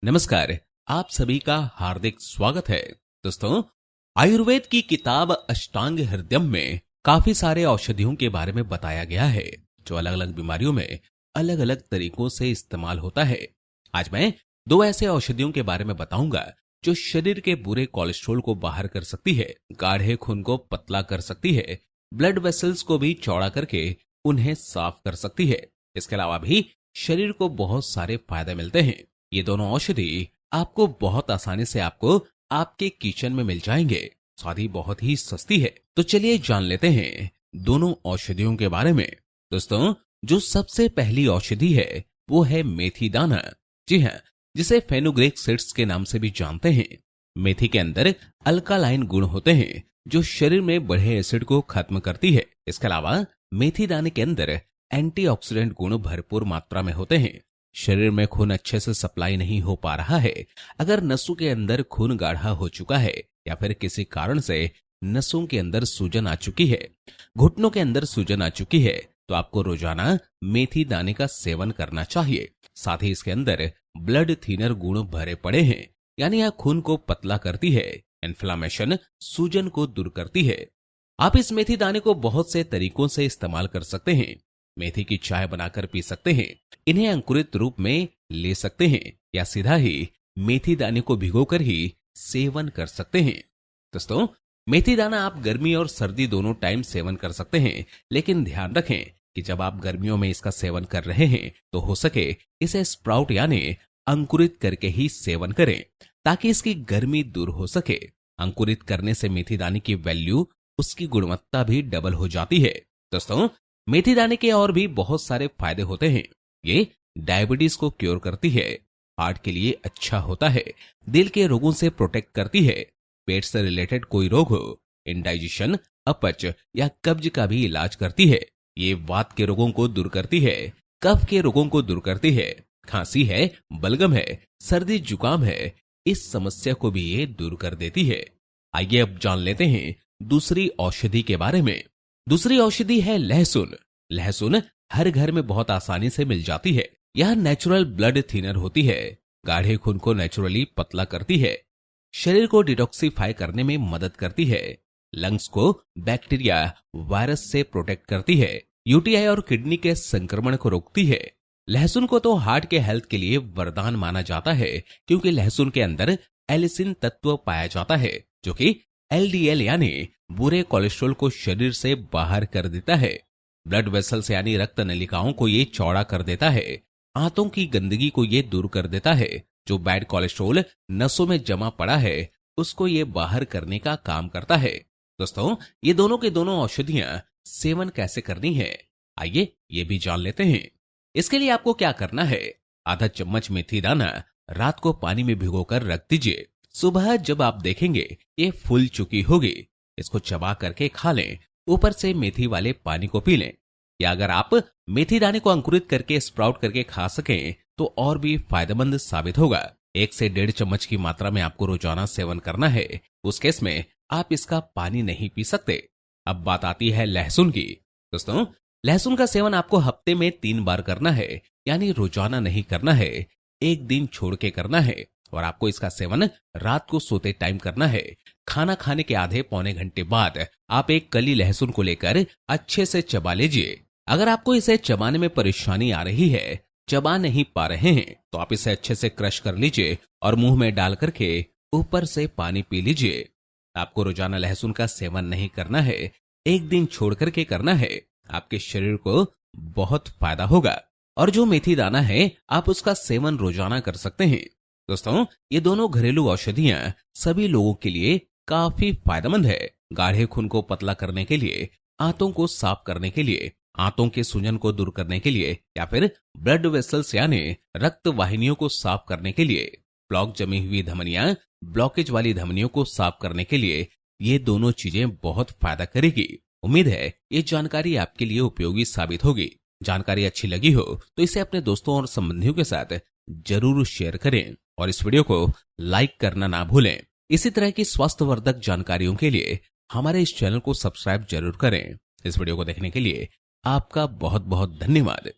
नमस्कार। आप सभी का हार्दिक स्वागत है। दोस्तों, आयुर्वेद की किताब अष्टांग हृदयम में काफी सारे औषधियों के बारे में बताया गया है जो अलग अलग बीमारियों में अलग अलग तरीकों से इस्तेमाल होता है। आज मैं दो ऐसे औषधियों के बारे में बताऊंगा जो शरीर के बुरे कोलेस्ट्रॉल को बाहर कर सकती है, गाढ़े खून को पतला कर सकती है, ब्लड वेसल्स को भी चौड़ा करके उन्हें साफ कर सकती है। इसके अलावा भी शरीर को बहुत सारे फायदे मिलते हैं। ये दोनों औषधि आपको बहुत आसानी से आपके किचन में मिल जाएंगे। साथ ही बहुत ही सस्ती है। तो चलिए जान लेते हैं दोनों औषधियों के बारे में। दोस्तों, जो सबसे पहली औषधि है वो है मेथी दाना। जी हाँ, जिसे फेनुग्रीक सीड्स के नाम से भी जानते हैं। मेथी के अंदर अल्कालाइन गुण होते हैं जो शरीर में बढ़े एसिड को खत्म करती है। इसके अलावा मेथी दाने के अंदर एंटीऑक्सीडेंट गुण भरपूर मात्रा में होते हैं। शरीर में खून अच्छे से सप्लाई नहीं हो पा रहा है, अगर नसों के अंदर खून गाढ़ा हो चुका है या फिर किसी कारण से नसों के अंदर सूजन आ चुकी है, घुटनों के अंदर सूजन आ चुकी है, तो आपको रोजाना मेथी दाने का सेवन करना चाहिए। साथ ही इसके अंदर ब्लड थिनर गुण भरे पड़े हैं, यानी यह खून को पतला करती है, इन्फ्लामेशन सूजन को दूर करती है। आप इस मेथी दाने को बहुत से तरीकों से इस्तेमाल कर सकते हैं। मेथी की चाय बनाकर पी सकते हैं, इन्हें अंकुरित रूप में ले सकते हैं या सीधा ही मेथी दाने को भिगोकर ही सेवन कर सकते हैं। दोस्तों, मेथी दाना आप गर्मी और सर्दी दोनों टाइम सेवन कर सकते हैं, लेकिन ध्यान रखें कि जब आप गर्मियों में इसका सेवन कर रहे हैं तो हो सके इसे स्प्राउट यानी अंकुरित करके ही सेवन करें, ताकि इसकी गर्मी दूर हो सके। अंकुरित करने से मेथी दाने की वैल्यू, उसकी गुणवत्ता भी डबल हो जाती है। दोस्तों, मेथी दाने के और भी बहुत सारे फायदे होते हैं। ये डायबिटीज को क्योर करती है, हार्ट के लिए अच्छा होता है, दिल के रोगों से प्रोटेक्ट करती है, पेट से रिलेटेड कोई रोग हो, इंडाइजेशन, अपच या कब्ज का भी इलाज करती है। ये वात के रोगों को दूर करती है, कफ के रोगों को दूर करती है, खांसी है, बलगम है, सर्दी जुकाम है, इस समस्या को भी ये दूर कर देती है। आइए अब जान लेते हैं दूसरी औषधि के बारे में। दूसरी औषधि है लहसुन। लहसुन हर घर में बहुत आसानी से मिल जाती है। यह नेचुरल ब्लड थिनर होती है, गाढ़े खून को नेचुरली पतला करती है, शरीर को डिटॉक्सिफाई करने में मदद करती है, लंग्स को बैक्टीरिया, वायरस से प्रोटेक्ट करती है, यूटीआई और किडनी के संक्रमण को रोकती है। लहसुन को तो हार्ट के हेल्थ के लिए वरदान माना जाता है, क्योंकि लहसुन के अंदर एलिसिन तत्व पाया जाता है जो कि एलडीएल यानी बुरे कोलेस्ट्रॉल को शरीर से बाहर कर देता है। ब्लड वेसल्स यानी रक्त नलिकाओं को ये चौड़ा कर देता है। आंतों की गंदगी को ये दूर कर देता है। जो बैड कोलेस्ट्रॉल नसों में जमा पड़ा है उसको ये बाहर करने का काम करता है। दोस्तों, ये दोनों के दोनों औषधियां सेवन कैसे करनी है, आइए ये भी जान लेते हैं। इसके लिए आपको क्या करना है, आधा चम्मच मेथी दाना रात को पानी में भिगोकर रख दीजिए। सुबह जब आप देखेंगे ये फूल चुकी होगी, इसको चबा करके खा लें, ऊपर से मेथी वाले पानी को पी लें। या अगर आप मेथी दाने को अंकुरित करके स्प्राउट करके खा सकें तो और भी फायदेमंद साबित होगा। 1 से 1.5 चम्मच की मात्रा में आपको रोजाना सेवन करना है। उस केस में आप इसका पानी नहीं पी सकते। अब बात आती है लहसुन की। दोस्तों, लहसुन का सेवन आपको हफ्ते में 3 बार करना है, यानी रोजाना नहीं करना है, एक दिन छोड़ के करना है। और आपको इसका सेवन रात को सोते टाइम करना है। खाना खाने के आधे पौने घंटे बाद आप एक कली लहसुन को लेकर अच्छे से चबा लीजिए। अगर आपको इसे चबाने में परेशानी आ रही है, चबा नहीं पा रहे हैं, तो आप इसे अच्छे से क्रश कर लीजिए और मुंह में डाल करके ऊपर से पानी पी लीजिए। आपको रोजाना लहसुन का सेवन नहीं करना है, एक दिन छोड़ करके करना है। आपके शरीर को बहुत फायदा होगा। और जो मेथी दाना है आप उसका सेवन रोजाना कर सकते हैं। दोस्तों, ये दोनों घरेलू औषधियां सभी लोगों के लिए काफी फायदेमंद है। गाढ़े खून को पतला करने के लिए, आंतों को साफ करने के लिए, आंतों के सूजन को दूर करने के लिए, या फिर ब्लड वेसल्स यानी रक्त वाहिनियों को साफ करने के लिए, ब्लॉक जमी हुई धमनियां, ब्लॉकेज वाली धमनियों को साफ करने के लिए, ये दोनों चीजें बहुत फायदा करेगी। उम्मीद है ये जानकारी आपके लिए उपयोगी साबित होगी। जानकारी अच्छी लगी हो तो इसे अपने दोस्तों और संबंधियों के साथ जरूर शेयर करें और इस वीडियो को लाइक करना ना भूलें। इसी तरह की स्वास्थ्यवर्धक जानकारियों के लिए हमारे इस चैनल को सब्सक्राइब जरूर करें। इस वीडियो को देखने के लिए आपका बहुत बहुत धन्यवाद।